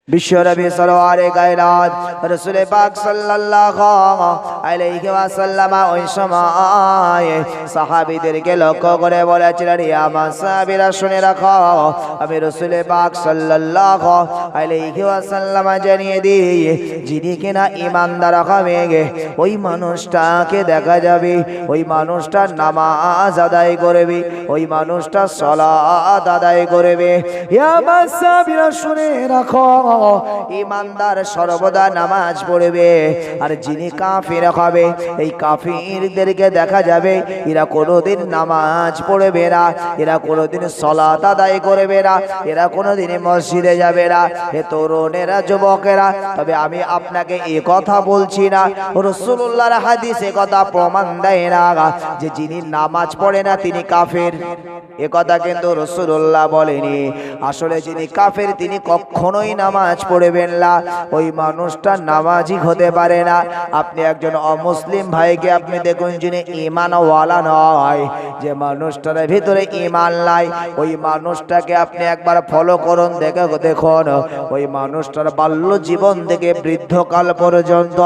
বিশ্বনবী সরওয়ারে কায়নাত রাসূল পাক সাল্লাল্লাহু আলাইহি ওয়াসাল্লাম ওই সময় সাহাবীদেরকে লক্ষ্য করে বলেছিলেন, ইয়া মাসাবিরা শুনে রাখো, আমি রাসূল পাক সাল্লাল্লাহু আলাইহি ওয়াসাল্লাম জানিয়ে দিই, যিনি কিনা ঈমানদার হবে ওই মানুষটাকে দেখা যাবে, ওই মানুষটা নামাজ আদায় করবে, ওই মানুষটা সালাত আদায় করবে। ইয়া মাসাবিরা শুনে রাখো, ঈমানদার সর্বদা নামাজ পড়বে, আর যিনি কাফির হবে এই কাফিরদেরকে দেখা যাবে এরা কোনোদিন নামাজ পড়বে না, এরা কোনোদিন সালাত আদায় করবে না, এরা কোনোদিন মসজিদে যাবে না। হে তরুণেরা, যুবকেরা, তবে আমি আপনাকে এই কথা বলছি না, রাসূলুল্লাহর হাদিসে কথা প্রমাণ দেয় না যে যিনি নামাজ পড়ে না তিনি কাফির। এ কথা কিন্তু রাসূলুল্লাহ বলেনি। আসলে যিনি কাফের তিনি কখনোই নামাজ পড়বেন না, ওই মানুষটা নামাজি হতে পারে না। আপনি একজন অমুসলিম ভাইকে আপনি দেখুন, যিনি ঈমানওয়ালা নয়, যে মানুষটার ভিতরে ঈমান নাই, ওই মানুষটাকে আপনি একবার ফলো করুন, দেখুন ওই মানুষটার বাল্য জীবন থেকে বৃদ্ধকাল পর্যন্ত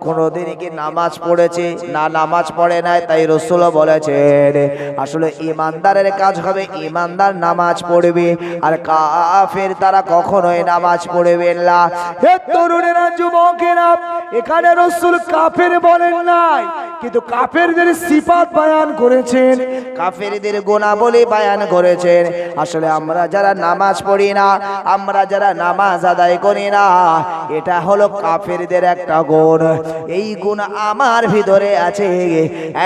কোনোদিন কি নামাজ পড়েছে না? নামাজ পড়ে নাই। তাই রাসূল বলেছেন আসলে ঈমানদারের কাজ হবে ঈমানদার নামাজ পড়বে, আর কাফের তারা কখনোই নামাজ পড়বে না। হে তরুণেরা, যুবকেরা, এখানে রাসূল কাফের বলেন নাই, কিন্তু কাফেরদের সিফাত বয়ান করেছেন, কাফেরদের গুণাবলী বয়ান করেছেন। আসলে আমরা যারা নামাজ পড়ি না, আমরা যারা নামাজ আদায় করি না, এটা হলো কাফেরদের একটা গুণ। এই গুণ আমার ভিতরে আছে,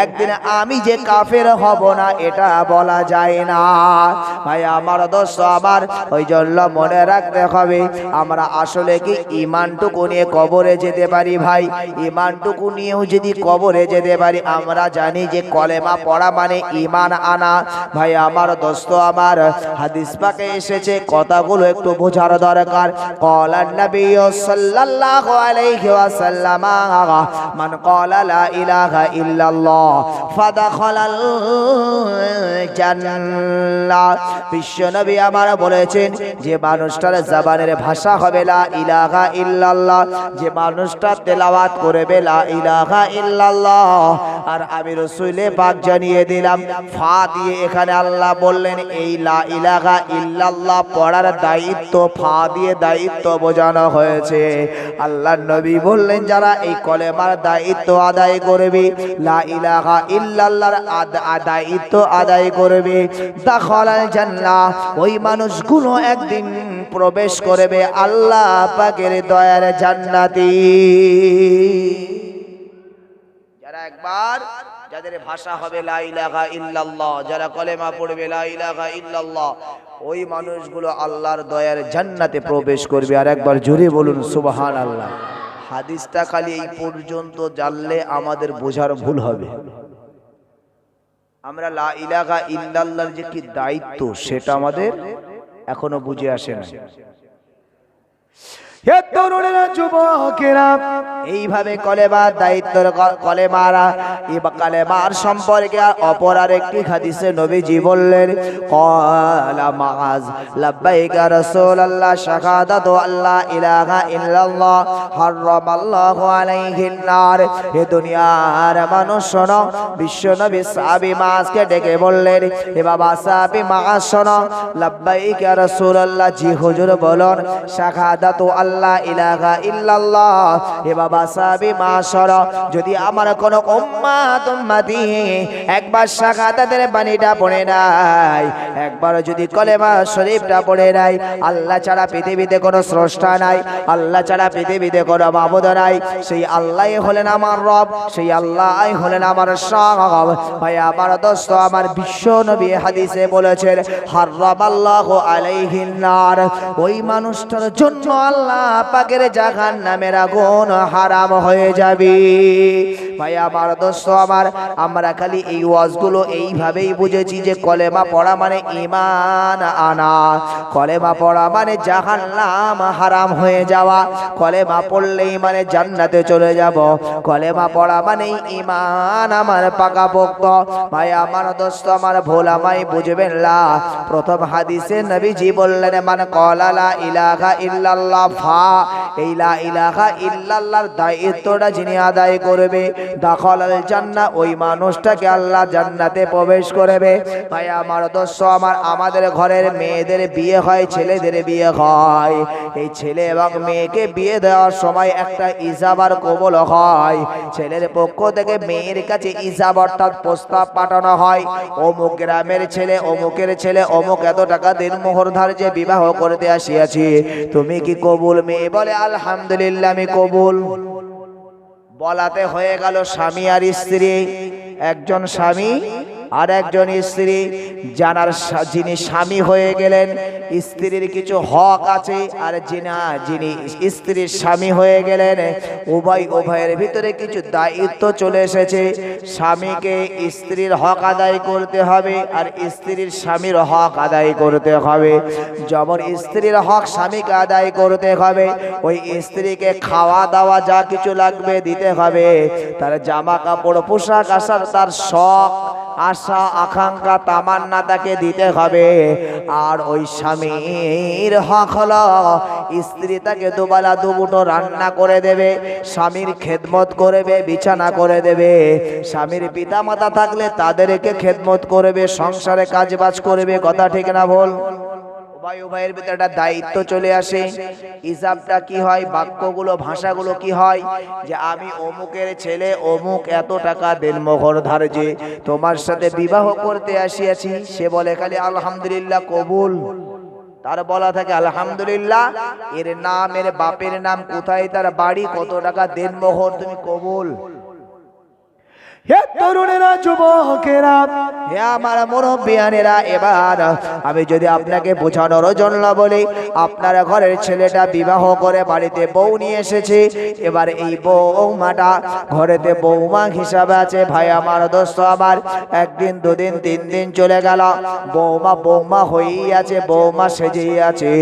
একদিন আমি যে কাফের হব না এটা বলা যায় না। ভাই আমার দোস্ত আমার, ওই জন্য মনে রাখতে হবে আমরা আসলে কি ঈমানটুকু নিয়ে কবরে যেতে পারি? ভাই ঈমানটুকু নিয়েও যদি কবরে যেতে পারি, আমরা জানি যে কলেমা পড়া মানে ঈমান আনা। ভাই আমার দোস্ত আমার, হাদিস পাকে এসেছে, কথাগুলো একটু বোঝার দরকার। ক্বালান নবী সাল্লাল্লাহু আলাইহি ওয়াসাল্লাম মান ক্বালা লা ইলাহা ইল্লাল্লাহ ফাদাখালাল জান্নাহ। বিশ্বনবী আমার বলেছেন, যে মানুষটার জবানের ভাষা হবে লা ইলাহা ইল্লাল্লাহ, যে মানুষটা তেলাওয়াত করবে লা ইলাহা ইল্লাল্লাহ, আর আমি রাসূলে পাক জানিয়ে দিলাম ফা দিয়ে, এখানে আল্লাহ বললেন এই লা ইলাহা ইল্লাল্লাহ পড়ার দায়িত্ব ফা দিয়ে দায়িত্ব বোঝানো হয়েছে। আল্লাহর নবী বললেন যারা এই কলেমার দায়িত্ব আদায় করবে, লা ইলাহা ইল্লাল্লাহর দায়িত্ব আদায় করবে, দাখালাল জান্নাহ, ওই মানুষগুলো একদিন প্রবেশ করবে আল্লাহ পাকের দয়ার জান্নাতি। যারা একবার যাদের ভাষা হবে লা ইলাহা ইল্লাল্লাহ, যারা কলেমা পড়বে লা ইলাহা ইল্লাল্লাহ, ওই মানুষগুলো আল্লাহর দয়ার জান্নাতে প্রবেশ করবে। আর একবার জোরে বলুন সুবহানাল্লাহ। হাদিসটা খালি এই পর্যন্ত জানলে আমাদের বোঝার ভুল হবে। আমরা লা ইলাহা ইল্লাল্লাহর যে কি দায়িত্ব সেটা আমাদের এখনো বুঝে আসে না। হে তরুণেরা, যুবকেরা, এইভাবে কলেমার দায়িত্ব কলেমার সম্পর্কে অপর আরেকটি হাদিসে নবীজি বললেন, ক্বালা মুআয লাব্বাইকা রাসূলুল্লাহ শাহাদাতু আল্লা ইলাহা ইল্লাল্লাহ হারামাল্লাহু আলাইহিন নার। হে দুনিয়ার মানুষ শোনো, বিশ্বনবী সাহাবী মুআযকে ডেকে বললেন, হে বাবা সাহাবী মুআয শোনো, লাব্বাইকা রাসূলুল্লাহ, জি হুজুর বলুন, শাহাদাতু আল্লা ইলাহা ইল্লাল্লাহ। হে বাবা সাহাবী মুআয, যদি আমার কোন উম্মতি একবার শাহাদাতের বাণীটা পড়ে নাই, একবার যদি কলেমা শরীফটা পড়ে নাই, আল্লাহ ছাড়া পৃথিবীতে কোনো স্রষ্টা নাই, আল্লাহ ছাড়া পৃথিবীতে কোনো মাবুদ নাই, সেই আল্লাহই হলেন আমার রব, সেই আল্লাহই হলেন আমার সব। ভাই আমার দোস্ত আমার, বিশ্ব নবী হাদিসে বলেছেন হারামাল্লাহু আলাইহিন নার, ওই মানুষটার জন্য আল্লাহ পাকের জাহান্নামের আগুন হারাম হয়ে যাবে। ভাই আমার দোস্ত আমার, আমরা খালি এই ওয়াজগুলো এইভাবেই বুঝেছি যে কলেমা পড়া মানে ঈমান আনা, কলেমা পড়া মানে জাহান্নাম হারাম হয়ে যাওয়া, কলেমা পড়লেই মানে জান্নাতে চলে যাব, কলেমা পড়া মানে ঈমান আমার পাকাপোক্ত। ভাই আমার দোস্ত আমার, ভুল আমায় বুঝবেন না। প্রথম হাদিসে নবীজি বললেন, মান ক্বালা লা ইলাহা ইল্লাল্লাহ ফা, এই লা ইলাহা ইল্লাল্লাহর দায়িত্বটা যিনি আদায় করবে, দাখালাল জান্নাহ, ওই মানুষটাকে আল্লাহ জান্নাতে প্রবেশ করবে। ভাই আমার দোস্ত আমার, আমাদের ঘরের মেয়েদের বিয়ে হয়, ছেলেদের বিয়ে হয়। এই ছেলে এবং মেয়েকে বিয়ে দেওয়ার সময় একটা ইজাব আর কবুল হয়। ছেলের পক্ষ থেকে মেয়ের কাছে ইজাব অর্থাৎ প্রস্তাব পাঠানো হয়, অমুক গ্রামের ছেলে, অমুকের ছেলে, অমুক এত টাকা দিন মোহর ধার্যে বিবাহ করতে আসিয়াছি, তুমি কি কবুল? মেয়ে বলে আলহামদুলিল্লাহ আমি কবুল। বলাতে হয়ে গেল স্বামী আর স্ত্রী, একজন স্বামী আর একজন স্ত্রী। জানার যিনি স্বামী হয়ে গেলেন, স্ত্রীর কিছু হক আছে, আর যিনি স্ত্রীর স্বামী হয়ে গেলেন, উভয়ের ভিতরে কিছু দায়িত্ব চলে এসেছে। স্বামীকে স্ত্রীর হক আদায় করতে হবে, আর স্ত্রীর স্বামীর হক আদায় করতে হবে। যেমন স্ত্রীর হক স্বামীকে আদায় করতে হবে, ওই স্ত্রীকে খাওয়া দাওয়া যা কিছু লাগবে দিতে হবে, তার জামা কাপড় পোশাক আশাক, তার শখ আশা আকাঙ্ক্ষা তামান্না তাকে দিতে হবে। আর ওই স্বামীর হক হলো স্ত্রী তাকে দুবেলা দুমুঠো রান্না করে দেবে, স্বামীর খেদমত করবে, বিছানা করে দেবে। স্বামীর পিতা মাতা থাকলে তাদেরকে খেদমত করবে, সংসারে কাজবাজ করবে। কথা ঠিক না ভুল? উভয়ের ভিতরে একটা দায়িত্ব চলে আসে। ইজাবটা কি হয়, বাক্যগুলো ভাষাগুলো কি হয়, যে আমি অমুকের ছেলে, অমুক এত টাকা দেন মোহর ধার্যে তোমার সাথে বিবাহ করতে আসিয়াছি। সে বলে খালি আলহামদুলিল্লাহ কবুল। তার বলা থাকে আলহামদুলিল্লাহ, এর নাম, এর বাপের নাম, কোথায় তার বাড়ি, কত টাকা দেন মোহর, তুমি কবুল। হে তরুণেরা, যুবকেরা, হে আমার মুরব্বিয়ানেরা, এবার আমি যদি আপনাকে বোঝানোর জন্য বলি, আপনার ঘরের ছেলেটা বিবাহ করে বাড়িতে বউ নিয়ে এসেছে। এবার এই বৌমাটা ঘরেতে বৌমা হিসাবে আছে। ভাই আমার দোস্ত আমার, একদিন দুদিন তিন দিন চলে গেল, বৌমা হয়েই আছে, বৌমা সেজেই আছে,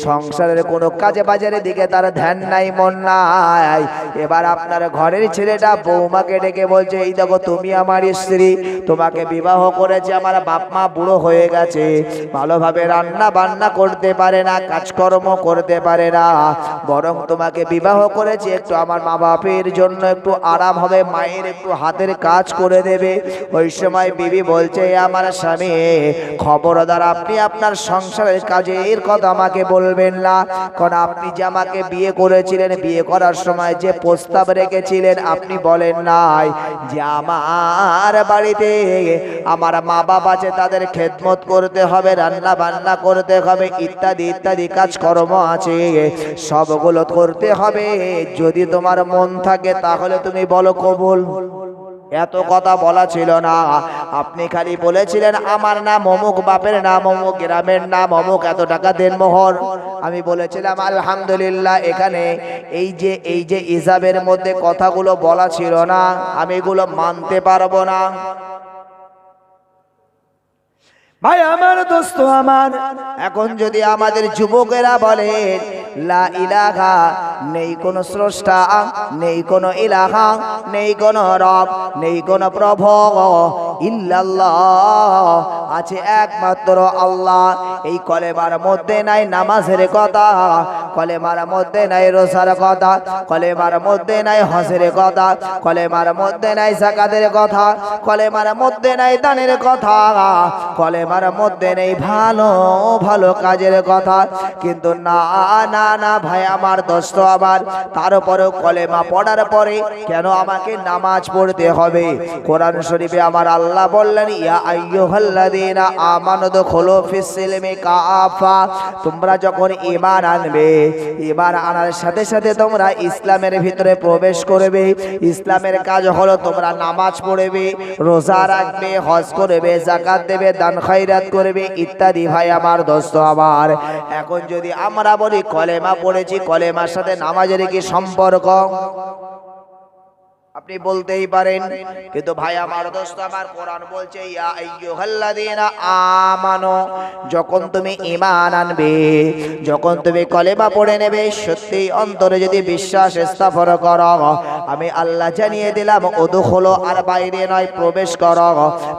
সংসারের কোনো কাজে বাজারের দিকে তার ধ্যান নাই, মন নাই। এবার আপনার ঘরের ছেলেটা বৌমাকে ডেকে বলছে, এই দেখো তুমি আমার স্ত্রী, তোমাকে বিবাহ করেছে, আমার বাপ মা বুড়ো হয়ে গেছে, ভালোভাবে রান্না বান্না করতে পারে না, কাজকর্ম করতে পারে না, বরং তোমাকে বিবাহ করেছে একটু আমার মা বাপের জন্য একটু আরাম হবে, মায়ের একটু হাতের কাজ করে দেবে। ওই সময় বিবি বলছে, আমার স্বামী খবরদার, আপনি আপনার সংসারের কাজের কথা আমাকে বলবেন না, কারণ আপনি যে আমাকে বিয়ে করেছিলেন, বিয়ে করার সময় যে প্রস্তাব রেখেছিলেন, আপনি বলেন নাই যে আমার বাড়িতে আমার মা বাবা আছে, তাদের খেদমত করতে হবে, রান্না বান্না করতে হবে, ইত্যাদি ইত্যাদি কাজকর্ম আছে, সবগুলো করতে হবে। যদি তোমার মন থাকে তাহলে তুমি বলো কবুল। এত কথা বলা ছিল না, আপনি খালি বলেছিলেন আমার নাম অমুক, বাপের নাম অমুক, গ্রামের নাম অমুক, এত টাকা দেন মোহর। আমি বলেছিলাম আলহামদুলিল্লাহ। এখানে এই যে ইজাবের মধ্যে কথাগুলো বলা ছিল না, আমি এগুলো মানতে পারবো না। ভাই আমার দোস্ত আমার, এখন যদি আমাদের যুবকেরা বলে লা ইলাহা, নেই কোন স্রষ্টা, নেই কোন ইলাহা, নেই কোন রব, নেই কোন প্রভু, ইল্লাল্লাহ, আছে একমাত্র আল্লাহ। এই কলেমার মধ্যে নাই নামাজের কথা, কলেমার মধ্যে নাই রোজার কথা, কলেমার মধ্যে নাই হজের কথা, কলেমার মধ্যে নাই যাকাতের কথা, কলেমার মধ্যে নাই দানের কথা, কলেমার মধ্যে নেই ভালো ভালো কাজের কথা। কিন্তু না না না ভাই আমার দোস্ত আমার, তারপরেও কলেমা পড়ার পরে কেন আমাকে নামাজ পড়তে হবে? কোরআন শরীফে আমার আল্লাহ বললেন, ইয়া আইয়ুহাল্লাযীনা আমানু দুখুলু ফিস সিলমি কাফা, তোমরা যখন ঈমান আনবে, ঈমান আনার সাথে সাথে তোমরা ইসলামের ভিতরে প্রবেশ করবে। ইসলামের কাজ হলো তোমরা নামাজ পড়বে, রোজা রাখবে, হজ করবে, যাকাত দেবে, দান খয়রাত করবে, ইত্যাদি। ভাই আমার দোস্ত আমার, এখন যদি আমরা বলি কলেমা পড়েছি, কলেমার সাথে নামাজের কি সম্পর্ক? আপনি বলতেই পারেন, কিন্তু ভাই আমার দোস্ত আমার, কোরআন বলছে ইয়া আইয়ুহাল্লাযীনা আমানু, যখন তুমি ঈমান আনবে, যখন তুমি কলেমা পড়ে নেবে, সত্যি অন্তরে যদি বিশ্বাস স্থাপন করো, আমি আল্লাহ জানিয়ে দিলাম উদখুলু, আর বাইরে নয়, প্রবেশ করো,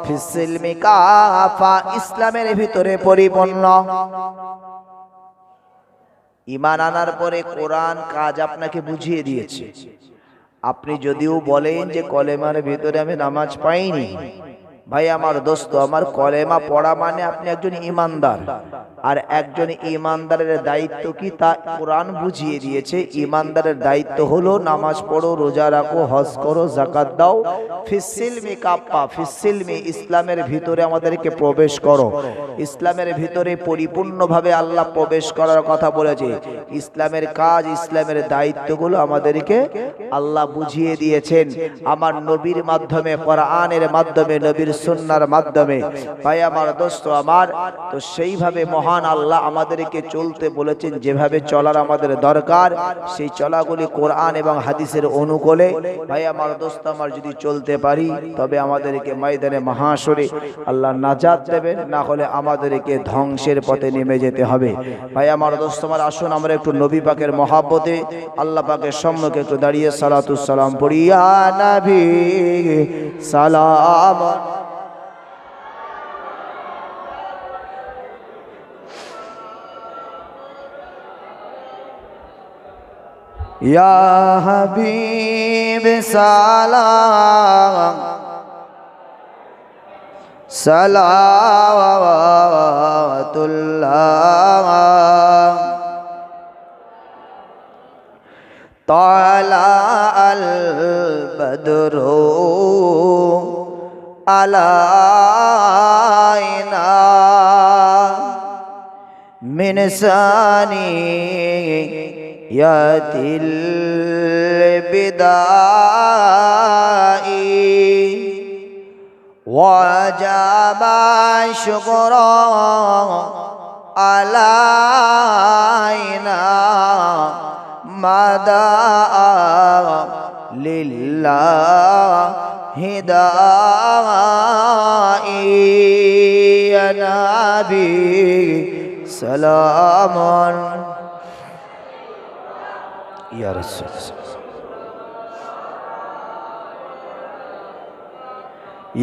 ফিসসিলমি কাফা, ইসলামের ভিতরে পরিপূর্ণ। ঈমান আনার পরে কোরআন কাজ আপনাকে বুঝিয়ে দিয়েছে। আপনি যদিও বলেন যে কলেমার ভিতরে আমি নামাজ পাইনি, ভাই আমার দোস্ত আমার, কলেমা পড়া মানে আপনি একজন ঈমানদার, আর একজন ঈমানদারের দায়িত্ব কি তা কোরআন বুঝিয়ে দিয়েছে। ঈমানদারের দায়িত্ব হলো নামাজ পড়ো, রোজা রাখো, হজ করো, যাকাত দাও, ফিসসিলমি কাফা, ফিসসিলমি, ইসলামের ভিতরে আমাদেরকে প্রবেশ করো। ইসলামের ভিতরে পরিপূর্ণভাবে আল্লাহ প্রবেশ করার কথা বলেছে। ইসলামের কাজ, ইসলামের দায়িত্বগুলো আমাদেরকে আল্লাহ বুঝিয়ে দিয়েছেন আমার নবীর মাধ্যমে, কোরআনের মাধ্যমে, নবীর সুন্নাহর মাধ্যমে। ভাই আমার দোস্ত আমার, তো সেইভাবে মহান আল্লাহ আমাদেরকে চলতে বলেছেন, যেভাবে চলার আমাদের দরকার, সেই চলাগুলি কোরআন এবং হাদিসের অনুকূলে। ভাই আমার দোস্ত আমার, যদি চলতে পারি তবে আমাদেরকে ময়দানে মাহাশরে আল্লাহ নাজাত দেবেন, না হলে আমাদেরকে ধ্বংসের পথে নেমে যেতে হবে। ভাই আমার দোস্ত আমার, আসুন আমরা একটু নবী পাকের মহাব্বতে আল্লাহ পাকের সম্মুখে একটু দাঁড়িয়ে সালাতুস সালাম পড়ি। ইয়া নবী সালাম, ইয়া হাবিব সালাম, সালাওয়াতুল্লাহ, তালা আল বদরু আলাইনা মিন সানিয়াতিল বিদাই ওয়াজাবা শুকরা আলাইনা মাদা লিল্লাহি দাই। ইয়া নবী সালামান, ইয়া রাসূল,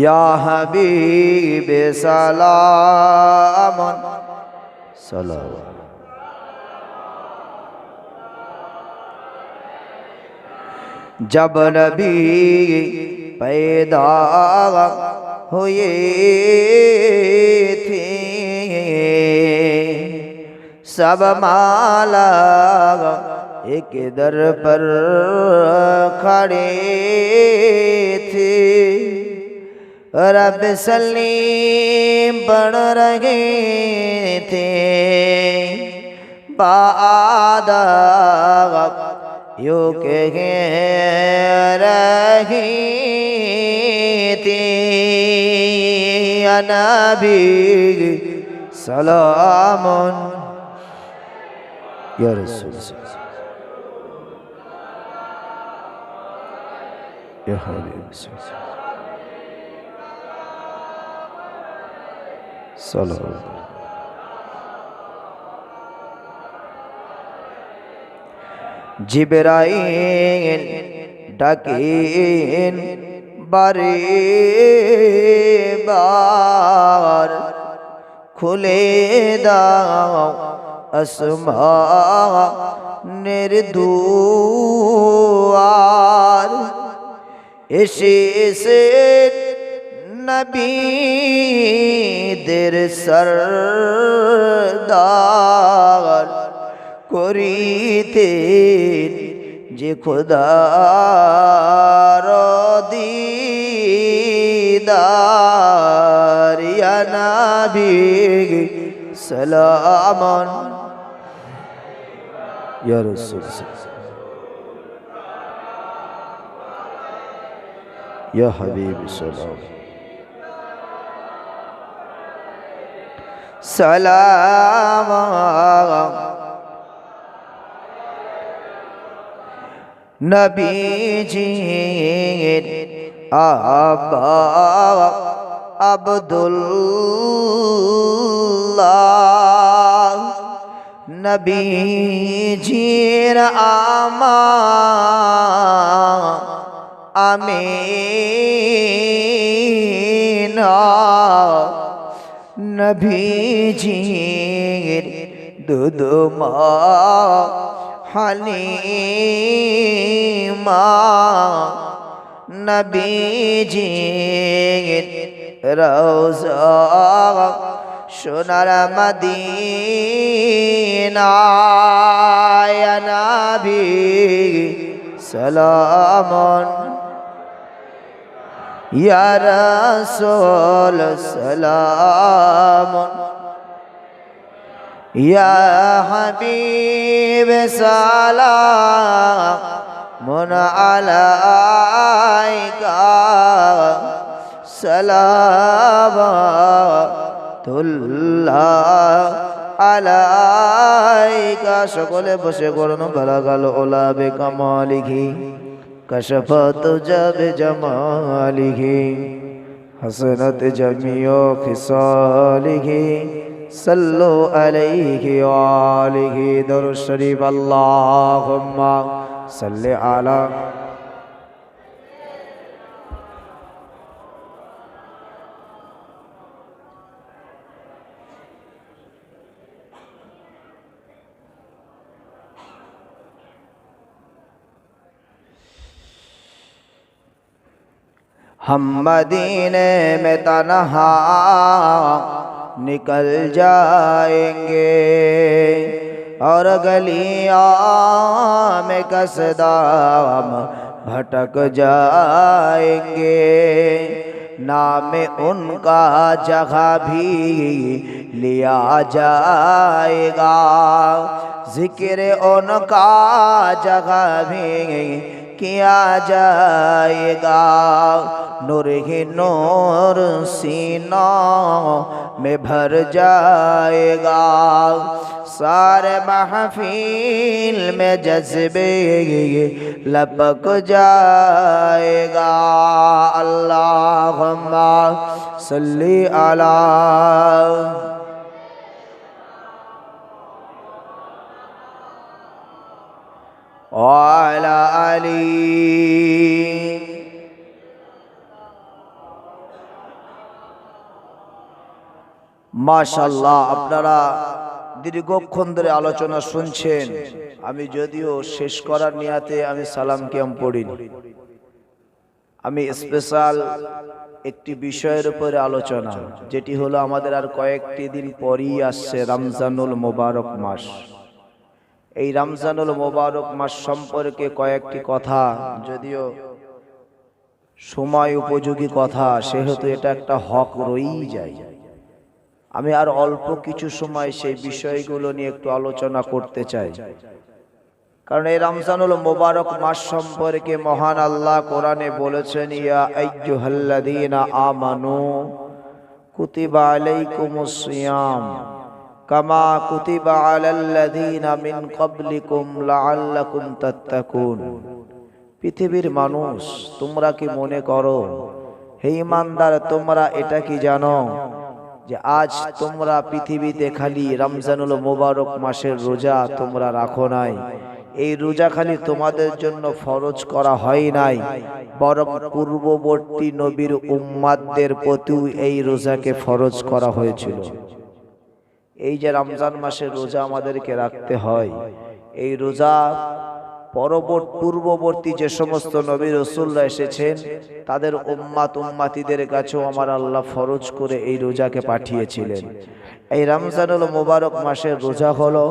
ইয়া হাবিব সালামান, সালাওয়াত। जब नबी पैदा हुए थे, सब माला एक दर पर खड़े थे, रब सलीम पढ़ रहे थे, बादा यो कह रही थी, या नबी सलामुन, या रसूल, या हबीब सलाम। जिब्राइल डाकेन बारे बार, खुले दाओ আসমানের দুয়ার, এসেছে নবীদের সরদার, করিতেন যে খোদার দিদার, ইয়া নবী সালামান, ইয়া রাসূল, ইয়া হাবিব সালাম, সালাম। নবীজির আব্বা আব্দুল্লাহ, নবীজির আমা আমিনা, নবীজির দুধমা হালিমা, নবীজির রওজা সোনার মদিনা, ইয়া নবী সালামুন ইয়া রাসূল সালামুন ইয়া হাবিব সালামুন আলাইকা সালাওয়াতুল্লাহ আলাইকা। সকলে বসে করুন বালাগাল ওলা বে কামালিহি কশফত জাবে জামালিহি হাসনাত জামিউ খিসালিহি সাল্লু আলাইহি ওয়া আলিহি দরুদ শরীফ আল্লাহুম্মা সাল্লি আলা हम मदीने में तन्हा निकल जाएंगे और गलियां में कसदाम भटक जाएंगे, नाम उनका जगह भी लिया जाएगा, जिक्र उनका जगह भी किया जाएगा, नूर ही नूर सीना में भर जाएगा, सारे महफिल में जज्बे लपक जाएगा। अल्लाहुम्मा सल्ली अला ওয়ালা আলী। মাশাআল্লাহ, আপনারা দীর্ঘক্ষণ ধরে আলোচনা শুনছেন। আমি যদিও শেষ করার নিয়াতে আমি সালাম কিয়াম পড়িনি, আমি স্পেশাল একটি বিষয়ের উপরে আলোচনা, যেটি হলো আমাদের আর কয়েকটি দিন পরই আসছে রমজানুল মোবারক মাস। এই রমজানুল মোবারক মাস সম্পর্কে কয়েকটি কথা, যদিও সময় উপযোগী কথা, সেহেতু এটা একটা হক রয়েই যায়। আমি আর অল্প কিছু সময় সেই বিষয়গুলো নিয়ে একটু আলোচনা করতে চাই, কারণ এই রমজানুল মোবারক মাস সম্পর্কে মহান আল্লাহ কোরআনে বলেছেন, ইয়া আইয়ুহাল্লাযীনা আমানু কুতিবা আলাইকুমুস সিয়াম কামা কুতিবা আলাল্লাযীনা মিন ক্বাবলিকুম লাআল্লাকুম তাত্তাকুন। পৃথিবীর মানুষ, তোমরা কি মনে করো, হে ঈমানদার, তোমরা এটা কি জানো যে আজ তোমরা পৃথিবীতে খালি রমজানুল মোবারক মাসের রোজা তোমরা রাখো নাই, এই রোজা খালি তোমাদের জন্য ফরজ করা হয় নাই, বরং পূর্ববর্তী নবীর উম্মাতদের প্রতিও এই রোজাকে ফরজ করা হয়েছিল। এই যে রমজান মাসের রোজা আমাদেরকে রাখতে হয়, এই রোজা পূর্ববর্তী যে সমস্ত নবী রাসূলরা এসেছেন তাদের উম্মাতিদের কাছেও আমার আল্লাহ ফরজ করে এই রোজাকে পাঠিয়েছিলেন। এই রমজানুল মোবারক মাসের রোজা হলো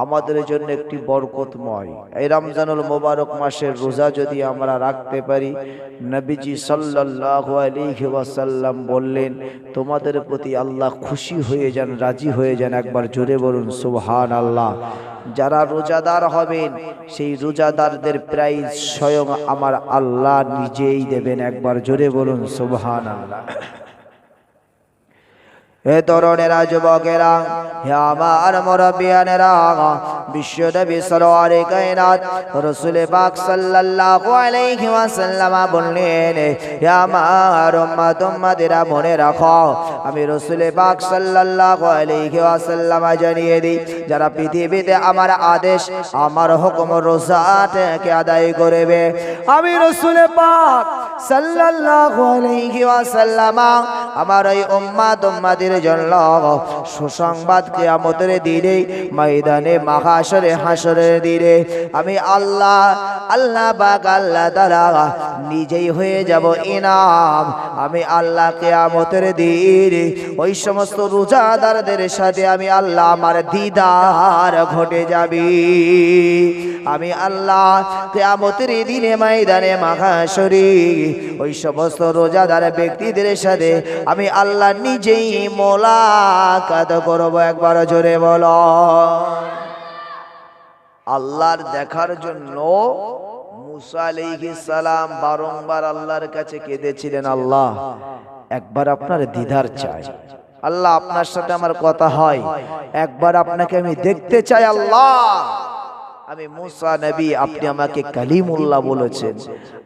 আমাদের জন্য একটি বরকতময়। এই রমজানুল মোবারক মাসের রোজা যদি আমরা রাখতে পারি, নবীজি সাল্লাল্লাহু আলাইহি ওয়াসাল্লাম বললেন, তোমাদের প্রতি আল্লাহ খুশি হয়ে যান, রাজি হয়ে যান। একবার জোরে বলুন সুবহানাল্লাহ। যারা রোজাদার হবেন সেই রোজাদারদের প্রাইজ স্বয়ং আমার আল্লাহ নিজেই দেবেন। একবার জোরে বলুন সুবহানাল্লাহ। হে তরুণেরা, যুবকেরা, হে আমার মুরব্বিয়ানেরা, বিশ্বনবী সরওয়ারে কায়নাত রাসূল পাক সাল্লাল্লাহু আলাইহি ওয়াসাল্লাম বললেন, হে আমার উম্মতেরা মনে রাখো, আমি রাসূল পাক সাল্লাল্লাহু আলাইহি ওয়াসাল্লাম জানিয়ে দিই, যারা পৃথিবীতে আমার আদেশ আমার হুকুম রোজাটাকে আদায় করবে, আমি রাসূল পাক সাল্লাল্লাহু আলাইহি ওয়াসাল্লাম আমার এই উম্মতের জন্য সুসংবাদ কিয়ামতের দিনে ময়দানে মাহশরে হাসরের দিনে আমি আল্লাহ পাক আল্লাহ তাআলা নিজেই হয়ে যাব ইনাম। আমি আল্লাহ কিয়ামতের দিনে ওই সমস্ত রোজাদারদের সাথে আমি আল্লাহ আমার দিদার ঘটে যাবে। আমি আল্লাহ কিয়ামতের দিনে ময়দানে মাহশরে ওই সমস্ত রোজাদার ব্যক্তিদের সাথে আমি আল্লাহ নিজেই মোলাকাত করব। একবার জোরে বলো। আল্লাহর দেখার জন্য মুসা আলাইহিস সালাম বারংবার আল্লাহর কাছে কেঁদেছিলেন, আল্লাহ একবার আপনার দিদার চাই, আল্লাহ আপনার সাথে আমার কথা হয়, একবার আপনাকে আমি দেখতে চাই। আল্লাহ আমি মুসা নবী, আপনি আমাকে কালিমুল্লাহ বলেছেন,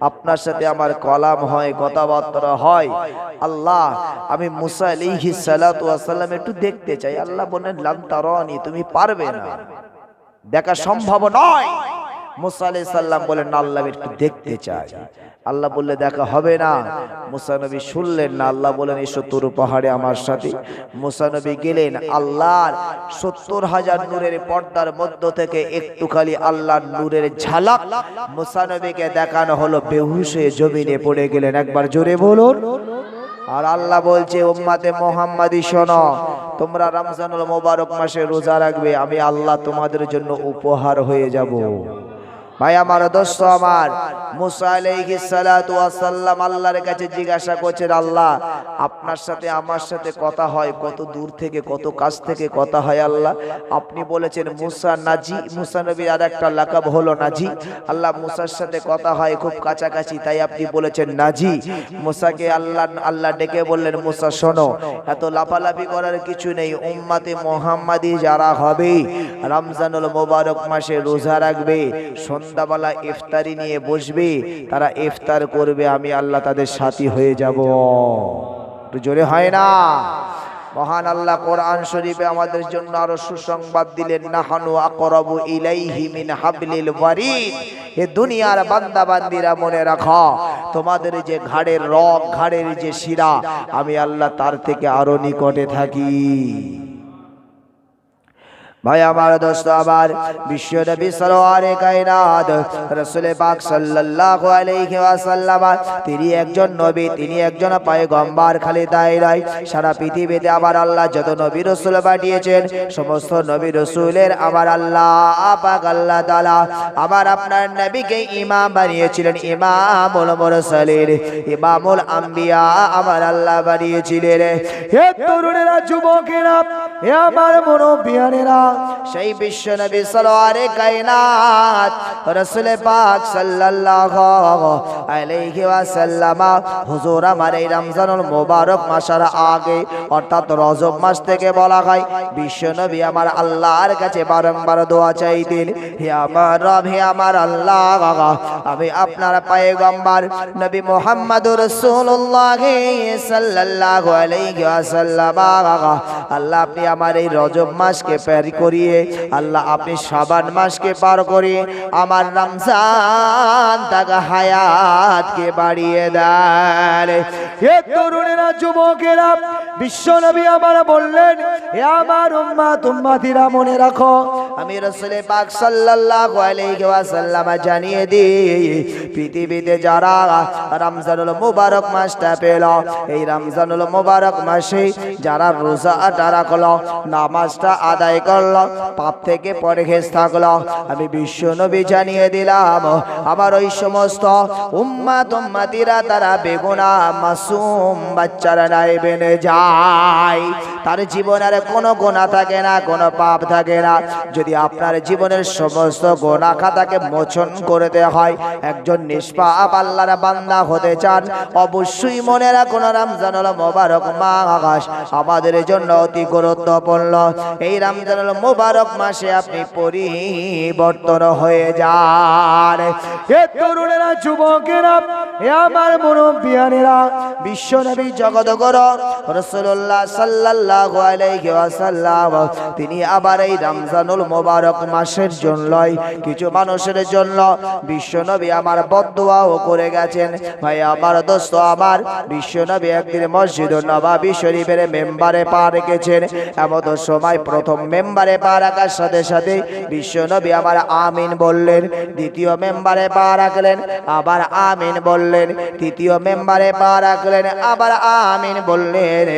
আপনার সাথে আমার কলাম হয়, কথাবার্তা হয়। আল্লাহ আমি মুসা আলাইহিস সালাতু ওয়াস সালাম একটু দেখতে চাই। আল্লাহ বলেন, লাম তারানি, তুমি পারবে না, দেখা সম্ভব নয়। মুসা আলাইহিস সালাম বলেন, আল্লাহ একটু দেখতে চাই। আল্লাহ বললে দেখা হবে না। মুসা নবী শুনলেন না। আল্লাহ বলেন, এসো তুর পাহাড়ে আমার সাথে। মুসা নবী গেলেন। আল্লাহর ৭০,০০০ নূরের পর্দার মধ্য থেকে একটু খালি আল্লাহর নূরের ঝালক মুসা নবীকে দেখানো হলো, বেহুশ হয়ে জমিনে পড়ে গেলেন। একবার জোরে বলুন। আর আল্লাহ বলছে, উম্মতে মুহাম্মাদি শোনো, তোমরা রমজানুল মুবারক মাসে রোজা রাখবে, আমি আল্লাহ তোমাদের জন্য উপহার হয়ে যাব। ভাই আমার, দোস্ত আমার, মুসা আলাইহিস সালাতু ওয়াস সালাম আল্লাহর কাছে জিজ্ঞাসা করছেন, আল্লাহ আপনার সাথে আমার সাথে কথা হয়, কত দূর থেকে কত কাছ থেকে কথা হয় আল্লাহ? আপনি বলেছেন মুসা নাজি, মুসা নবীর আর একটা লাকাব হলো নাজি। আল্লাহ মুসার সাথে কথা হয় খুব কাছাকাছি, তাই আপনি বলেছেন নাজি। মুসাকে আল্লাহ ডেকে বললেন, মুসা শোনো, এত লাফালাফি করার কিছু নেই। উম্মতে মুহাম্মাদি যারা হবে রমজানুল মুবারক মাসে রোজা রাখবে, সন্ধ্যাবেলা ইফতারি নিয়ে বসবে, তারা ইফতার করবে, আমি আল্লাহ তাদের সাথী হয়ে যাব। একটু জোরে হয় না? মহান আল্লাহ কোরআন শরীফে আমাদের জন্য আরো সুসংবাদ দিলেন, নাহানু আকরাবু ইলাইহি মিন হাবলিল ওয়ারিদ। হে দুনিয়ার বান্দা বান্দিরা মনে রাখো, তোমাদের যে ঘাড়ের রগ, ঘাড়ের যে শিরা, আমি আল্লাহ তার থেকে আরো নিকটে থাকি। ভাই আমার, দোস্ত আমার, বিশ্বনবী সরওয়ারে কায়নাত রাসূল পাক সাল্লাল্লাহু আলাইহি ওয়াসাল্লাম তিনি একজন নবী, তিনি একজন পয়গম্বর। খালি তাই নয়, সারা পৃথিবীতে আমার আল্লাহ যত নবী রাসূল পাঠিয়েছেন, সমস্ত নবী রাসূলের আমার আল্লাহ পাক আল্লাহ তাআলা আমার আপনার নবীকে ইমাম বানিয়েছিলেন, ইমামুল মুরসালিন, ইমামুল আম্বিয়া আমার আল্লাহ বানিয়েছিলেন। হে তরুণেরা, যুবকেরা, হে আমার মুরব্বিয়ানেরা, সেই বিশ্ব নবী সরওয়ারে কায়নাত রাসূল পাক সাল্লাল্লাহু আলাইহি ওয়াসাল্লাম হুজুর আমার এই রমজানুল মুবারক মাসের আগে অর্থাৎ রজব মাস থেকে বলা হয়, বিশ্ব নবী আমার আল্লাহর কাছে বারংবার দোয়া চাইতেন, হে আমার রব, হে আমার আল্লাহ, আমি আপনার পয়গম্বর নবী মুহাম্মদুর রাসূলুল্লাহ সাল্লাল্লাহু আলাইহি ওয়াসাল্লাম, আল্লাহ আপনি আমার এই রজব মাসকে পার করিয়ে, আল্লাহ আপনি শাবান মাসকে পার করিয়ে আমার রমজান তাক হায়াতকে বাড়িয়ে দেন। হে তরুণেরা, যুবকেরা, বিশ্ব নবী আমার বললেন, হে আমার উম্মতিরা মনে রাখো, আমি রাসূল পাক সাল্লাল্লাহু আলাইহি ওয়াসাল্লাম জানিয়ে দিই, পৃথিবীতে যারা রমজানুল মুবারক মাসটা পেল, এই রমজানুল মুবারক মাসে যারা রোজাটা রাখলো, নামাজটা আদায় করলো, করলো, পাপ থেকে পরহেজ থাকলো। আমি বিশ্ব নবী জানিয়ে দিলাম আমার ওই সমস্ত উম্মাত উম্মাতিরা তারা বেগুনাহ মাসুম বাচ্চারা নাই বেনে যায়, তার জীবনের কোনো গুনাহ থাকে না, কোনো পাপ থাকে না। যদি আপনার জীবনের সমস্ত গুনাহ খাতাকে মোচন করতে হয়, একজন নিষ্পাপ আল্লাহর বান্দা হতে চান, অবশ্যই মনে রাখুন রমজানুল মুবারক মাস আমাদের জন্য অতি গুরুত্বপূর্ণ। এই রমজানুল মুবারক মাসে আপনি পরিবর্তন হয়ে যান। এ তরুণেরা, যুবকেরা, এ আমার মুরব্বিয়ানেরা, বিশ্বনবী জগৎগুরু রাসূলুল্লাহ সাল্লাল্লাহু আলাইহি ওয়াসাল্লাম তিনি আবার এই রমজানুল মুবারক মাসের জন্যই কিছু মানুষের জন্য বিশ্বনবী আমার বদদুয়াও করে গেছেন। ভাই আমার দোস্ত আমার, বিশ্বনবী একদিন মসজিদুন নববী শরীফের মেম্বারে পা রেখেছেন। এমন সময় প্রথম মেম্বারে পা রাখার সাথে সাথে বিশ্বনবী আমার আমিন বললেন, দ্বিতীয় মেম্বারে পা রাখলেন, আবার আমিন বললেন, তৃতীয় মেম্বারে পা রাখলেন, আবার আমিন বললেন।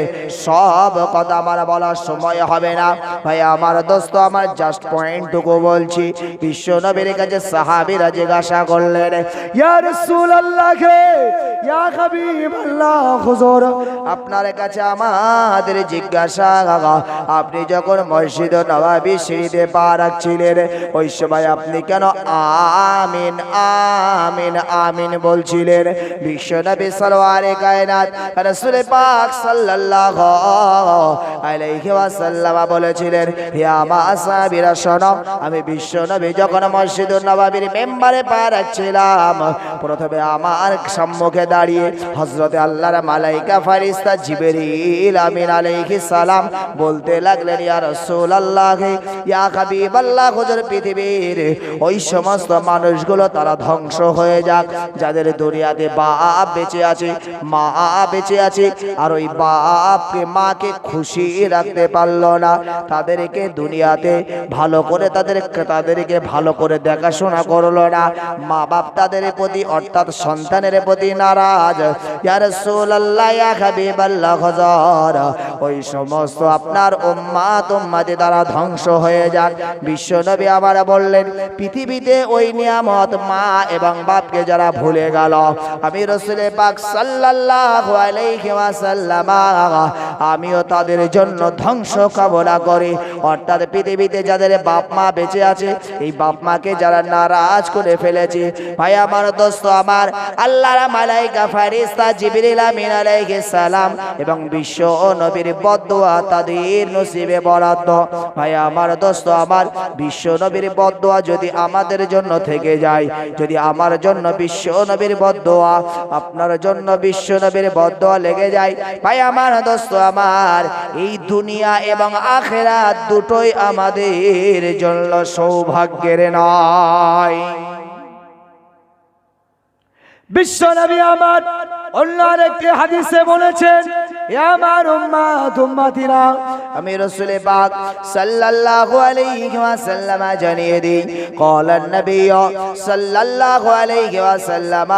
সব কথা আমার বলার সময় হবে না ভাই আমার দোস্ত আমার, জাস্ট পয়েন্টটুকু বলছি। বিশ্বনবীর কাছে সাহাবীরা জিজ্ঞাসা করলেন, ইয়া রাসূলুল্লাহ, ইয়া হাবিবাল্লাহ, হুজুর আপনার কাছে আমাদের জিজ্ঞাসা, আপনি যখন মসজিদ নববী শরীফে পা রাখছিলেন ওই সময় আপনি কেন আমিন আমিন আমিন বলছিলেন? বিশ্বনবী সরওয়ারে কায়নাত রাসূল পাক সাল্লাল্লাহু আলাইহি ওয়াসাল্লাম বলেছিলেন, হে আমার সাহাবীরা শোনো, আমি বিশ্বনবী যখন মসজিদ নববীর মেম্বারে পা রাখছিলাম, প্রথমে আমার সম্মুখে দাঁড়িয়ে হযরতে আল্লাহর মালায়েকা ফেরেশতা জিবরিল আমিন আলাইহিস সালাম বলতে লাগলেন, ইয়া রাসূলুল্লাহ, ইয়া হাবিবাল্লাহ, হুজুর পৃথিবীর ওই সমস্ত মানুষগুলো তারা ধ্বংস হয়ে যাক যাদের দুনিয়াতে বাপ বেঁচে আছে, মা বেঁচে আছে, আর ওই বাপকে মাকে খুশি রাখতে পারলো না, তাদেরকে দুনিয়াতে ভালো করে তাদেরকে ভালো করে দেখাশোনা করলো না, মা বাপ তাদের প্রতি অর্থাৎ সন্তানের প্রতি নারাজ। ইয়া রাসূলুল্লাহ, ইয়া হাবিবাল্লাহ, হুজুর ওই সমস্ত আপনার উম্মাত উম্মতি তারা ধ্বংস হয়ে যাক। বিশ্বনবী আবার বললেন, পৃথিবীতে ওই নিয়ামত মা এবং বাপকে যারা ভুলে গেল, আমি রাসূল পাক সাল্লাল্লাহু আলাইহি ওয়াসাল্লাম আমিও তাদের জন্য ধ্বংস কামনা করি। অর্থাৎ পৃথিবীতে যাদের বাপ মা বেঁচে আছে, এই বাপ মাকে যারা নারাজ করে ফেলেছে, ভাই আমার দোস্ত আমার, আল্লাহর মালায়েকা ফেরেশতা জিবরিল আমিন আলাইহিস সালাম এবং বিশ্ব নবীর বদদুয়া তাদের নসিবে বরাদ্দ। ভাই আমার দোস্ত আমার, বিশ্ব নবীর বদদুয়া যদি আমাদের জন্য থেকে যায়, যদি আমার জন্য বিশ্ব নবীর বদদুয়া, আপনার জন্য বিশ্ব নবীর বদদুয়া লেগে যায়, ভাই আমার দোস্ত আমার, এই দুনিয়া এবং আখিরাত দুটোই আমাদের জন্য সৌভাগ্যের নয়। বিশ্ব নবী আমার অন্য আরেকটি হাদিসে বলেছেন, আমার উম্মাত উম্মাতিরা, আমি রাসূল পাক সাল্লাল্লাহু আলাইহি ওয়াসাল্লাম জানিয়ে দিই, ক্বালান নবী সাল্লাল্লাহু আলাইহি ওয়াসাল্লাম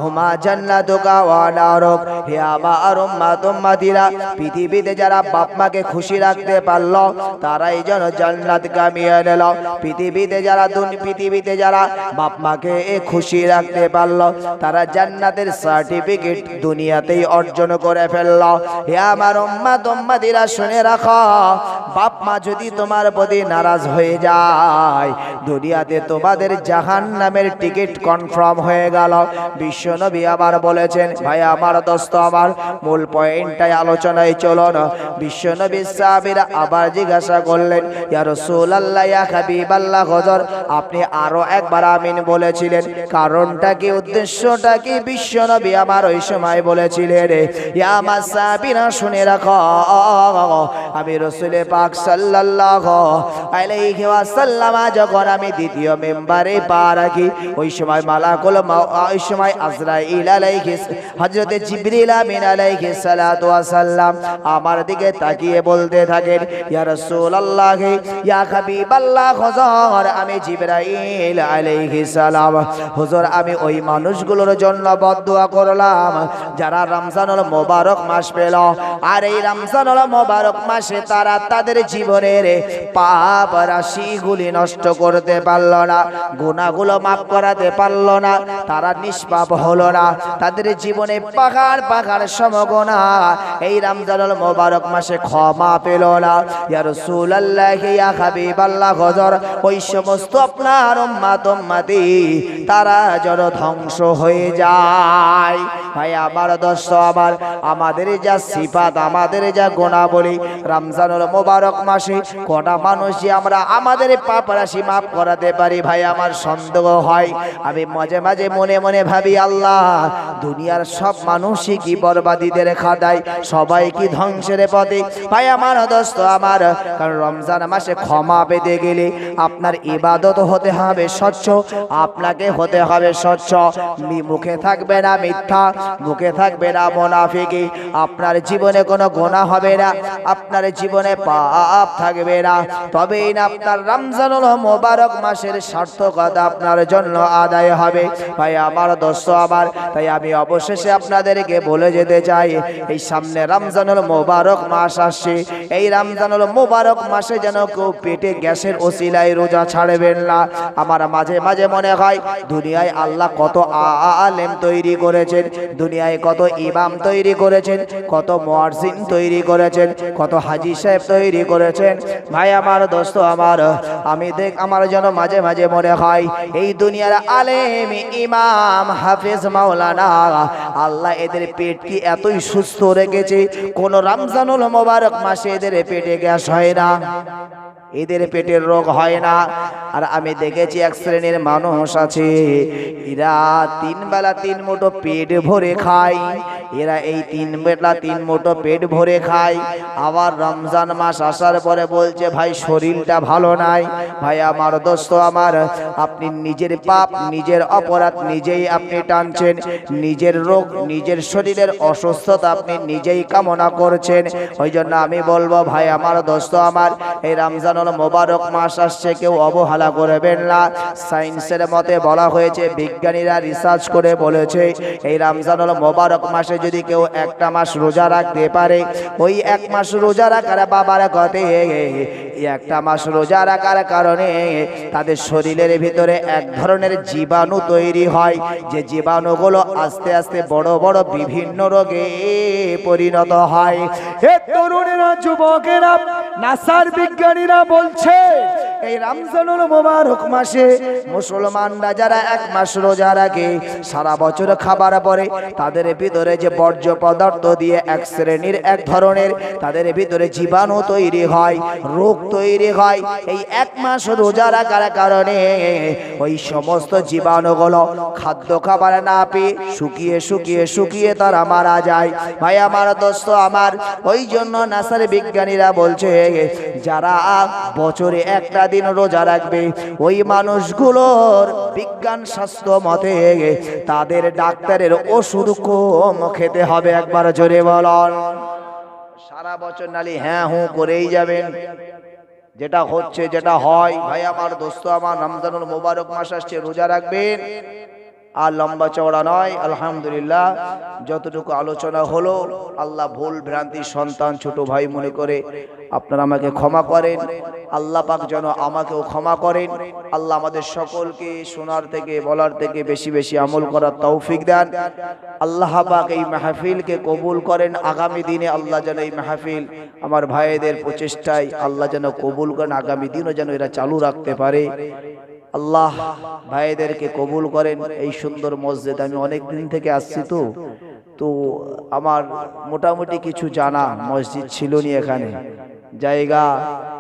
হুমা জান্নাতুকা ওয়া নারুক। হে আমার উম্মাত উম্মাতিরা, পৃথিবীতে যারা বাপ মাকে খুশি রাখতে পারলো তারাই যেন জান্নাত কামিয়ে নিল। পৃথিবীতে যারা বাপ মাকে খুশি রাখতে পারলো তারা জান্নাতের সার্টিফিকেট দুনিয়াতেই অর্জন করে ফেলল। হে আমার উম্মাত উম্মাতিরা, শুনে রাখো, বাপ মা যদি তোমার প্রতি নারাজ হয়ে যায়, দুনিয়াতে তোমাদের জাহান্নামের টিকিট কনফার্ম হয়ে গেল। বিশ্বনবী আবার বলেছেন, ভাই আমার দোস্ত আমার, মূল পয়েন্টটাই আলোচনায় চলুন। বিশ্বনবী সাহাবীরা আবার জিজ্ঞাসা করলেন, ইয়া রাসূলুল্লাহ, ইয়া হাবিবাল্লাহ, হুজুর আপনি আরো একবার আমিন বলেছিলেন, কারণটা কি, উদ্দেশ্যটা কি? বিশ্বনবী আমার ওই সময় বলেছিলেন, ইয়া আমার সাহাবীরা শুনে রাখো, আমি রাসূল পাক সাল্লাল্লাহু আলাইহি ওয়াসাল্লাম যখন আমি দ্বিতীয় মেম্বারে পা রাখি, ওই সময় মালাকুল ওই সময় আজরাইল আলাইহিস হযরতে জিবরিল আমিন আলাইহিস সালাতু ওয়াস সালাম আমার দিকে তাকিয়ে বলতে থাকেন, ইয়া রাসূলুল্লাহ, ইয়া হাবিবাল্লাহ, হুজুর আমি জিবরাইল আলাইহিস সালাম, হুজুর আমি ওই মানুষগুলোর জন্য বদদুয়া করলাম যারা রমজানুল মুবারক মাস পেল। আর এই রমজানুল মোবারক মাসে তারা তাদের জীবনের পাপ রাশিগুলি নষ্ট করতে পারল না, গুনাহগুলো মাফ করাতে পারল না, তারা নিষ্পাপ হলো না। তাদের জীবনে পাহাড় পাহাড় সমগুনাহ এই রমজানুল মোবারক মাসে ক্ষমা পেল না। ইয়া রাসূলুল্লাহ ইয়া হাবিবাল্লাহ, হযর ওই সমস্ত আপনার উম্মত উম্মতি তারা যেন ধ্বংস হয়ে যায়। ভাই আমার দোস্ত আমার, আমাদের যা সিফাত, আমাদের যা গুণাবলী, রমজানুল মোবারক মাসে কটা মানুষই আমরা আমাদের পাপ রাশি মাফ করাতে পারি? ভাই আমার সন্দেহ হয়। আমি মাঝে মাঝে মনে মনে ভাবি, আল্লাহ দুনিয়ার সব মানুষই কি বরবাদীদের খাদায়, সবাই কি ধ্বংসের পথে? ভাই আমার দোস্ত আমার, কারণ রমজান মাসে ক্ষমা পেতে গেলে আপনার ইবাদত হতে হবে স্বচ্ছ, আপনাকে হতে হবে স্বচ্ছ। মুখে থাকবে না মিথ্যা, মুখে থাকবে না মুনাফিকি, আপনার জীবনে কোনো গুনাহ হবে না, আপনার জীবনে পাপ থাকবে না। তবেই না আপনার রমজানুল মোবারক মাসের সার্থকতা আপনার জন্য আদায় হবে। ভাই আমার দোস্ত আমার, তাই আমি অবশেষে আপনাদেরকে বলে যেতে চাই, এই সামনে রমজানুল মোবারক মাস আসছে, এই রমজানুল মোবারক মাসে যেন কেউ পেটে গ্যাসের ওসিলায় রোজা ছাড়বেন না। আমার মাঝে মাঝে মনে হয়, দুনিয়ায় আল্লাহ কত আলেম তৈরি করেছেন, দুনিয়ায় কত ইমাম তৈরি করেছেন, কত মুয়াজ্জিন তৈরি করেছেন, কত হাজী সাহেব তৈরি করেছেন। ভাই আমার দোস্ত আমার, আমার যেন মাঝে মাঝে মনে হয়, এই দুনিয়ার আলেম ইমাম হাফেজ মাওলানা আল্লাহ এদের পেট কি এতই সুস্থ রেখেছে, কোন রমজানুল মোবারক মাসে এদের পেটে গ্যাস হয় না, এদের পেটের রোগ হয় না। আর আমি দেখেছি এক শ্রেণীর মানুষ আছে, এরা 3 বেলা 3 মুঠো পেট ভরে খায়, এরা এই 3 বেলা 3 মুঠো পেট ভরে খায়, আবার রমজান মাস আসার পরে বলছে ভাই শরীরটা ভালো নাই। ভাই আমার দোস্ত আমার, আপনি নিজের পাপ নিজের অপরাধ নিজেই আপনি টানছেন, নিজের রোগ নিজের শরীরের অসুস্থতা আপনি নিজেই কামনা করছেন। ওই জন্য আমি বলবো ভাই আমার দোস্ত আমার, এই রমজানুল মোবারক মাস আসছে, কেউ অবহেলা করবেন না। সায়েন্সের মতে বলা হয়েছে, বিজ্ঞানীরা রিসার্চ করে বলেছে, এই রমজানুল মোবারক মাসে যদি কেউ 1টা মাস রোজা রাখতে পারে, ওই 1 মাস রোজা রাখার বাবার গতে 1টা মাস রোজা রাখার কারণে তাদের শরীরের ভিতরে এক ধরনের জীবাণু তৈরি হয়, যে জীবাণুগুলো আস্তে আস্তে বড় বড় বিভিন্ন রোগে পরিণত হয়। হে তরুণেরা, যুবকেরা, নাসার বিজ্ঞানীরা বলছে, এই রমজানুল মোবারক মাসে মুসলমানরা যারা 1 মাস রোজা রাখে, সারা বছর খাবার পরে তাদের ভিতরে যে বর্জ্য পদার্থ দিয়ে এক শ্রেণীর এক ধরনের তাদের ভিতরে জীবাণু তৈরি হয়, রোগ তৈরি হয়, এই 1 মাস রোজা রাখার কারণে ওই সমস্ত জীবাণুগুলো খাদ্য খাবার না পেয়ে শুকিয়ে শুকিয়ে শুকিয়ে তারা মারা যায়। ভাই আমার দোস্ত আমার, ওই জন্য নাসার বিজ্ঞানীরা বলছে, যারা বছরে 1টা দিন রোজা রাখবে, ওই মানুষগুলোর বিজ্ঞান স্বাস্থ্য মতে তাদের ডাক্তারের ওষুধ কম খেতে হবে। একবার জোরে বলুন। সারা বছর নালি হ্যাঁ হুঁ করেই যাবেন, যেটা হচ্ছে যেটা হয়। ভাই আমার দোস্ত আমার, রমজানুল মোবারক মাস আসছে, রোজা রাখবেন, আর লম্বা চওড়া নয়। আলহামদুলিল্লাহ, যতটুকু আলোচনা হলো, আল্লাহ ভুল ভ্রান্তি সন্তান ছোট ভাই মনে করে আপনারা আমাকে ক্ষমা করেন। আল্লাহ পাক যেন আমাকেও ক্ষমা করেন। আল্লাহ আমাদের সকলকে শোনার থেকে বলার থেকে বেশি বেশি আমল করার তৌফিক দেন। আল্লাহ পাক এই মাহফিলকে কবুল করেন। আগামী দিনে আল্লাহ যেন এই মাহফিল আমার ভাইদের প্রচেষ্টায় আল্লাহ যেন কবুল করেন, আগামী দিনও যেন এরা চালু রাখতে পারে। আল্লাহ ভাইদেরকে কবুল করেন। এই সুন্দর মসজিদ, আমি অনেক দিন থেকে আসছি, তো আমার মোটামুটি কিছু জানা, মসজিদ ছিল নি এখানে, জায়গা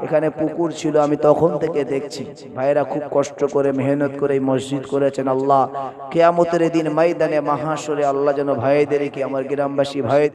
এখানে পুকুর ছিল, আমি তখন থেকে দেখছি ভাইরা খুব কষ্ট করে মেহনত করে এই মসজিদ করেছেন। আল্লাহ কিয়ামতের দিন ময়দানে মাহাশরে আল্লাহ যেন ভাইদেরকে, আমার গ্রামবাসী ভাই